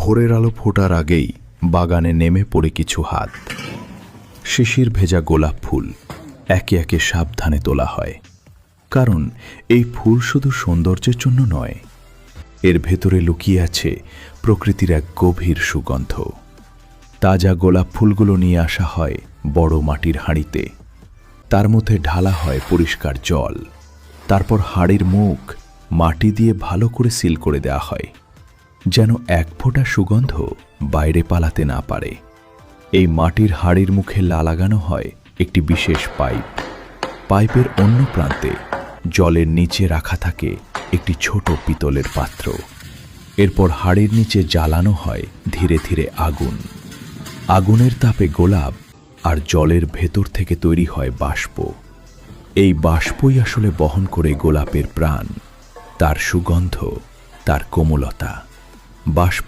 ভোরের আলো ফোটার আগেই বাগানে নেমে পড়ে কিছু হাত। শিশির ভেজা গোলাপ ফুল একে একে সাবধানে তোলা হয়, কারণ এই ফুল শুধু সৌন্দর্যের জন্য নয়, এর ভেতরে লুকিয়ে আছে প্রকৃতির এক গভীর সুগন্ধ। তাজা গোলাপ ফুলগুলো নিয়ে আসা হয় বড় মাটির হাঁড়িতে, তার মধ্যে ঢালা হয় পরিষ্কার জল, তারপর হাঁড়ির মুখ মাটি দিয়ে ভালো করে সিল করে দেওয়া হয়, যেন এক ফোঁটা সুগন্ধ বাইরে পালাতে না পারে। এই মাটির হাঁড়ির মুখে লাগানো হয় একটি বিশেষ পাইপ। পাইপের অন্য প্রান্তে জলের নিচে রাখা থাকে একটি ছোট পিতলের পাত্র। এরপর হাঁড়ির নিচে জ্বালানো হয় ধীরে ধীরে আগুন। আগুনের তাপে গোলাপ আর জলের ভেতর থেকে তৈরি হয় বাষ্প। এই বাষ্পই আসলে বহন করে গোলাপের প্রাণ, তার সুগন্ধ, তার কোমলতা। বাষ্প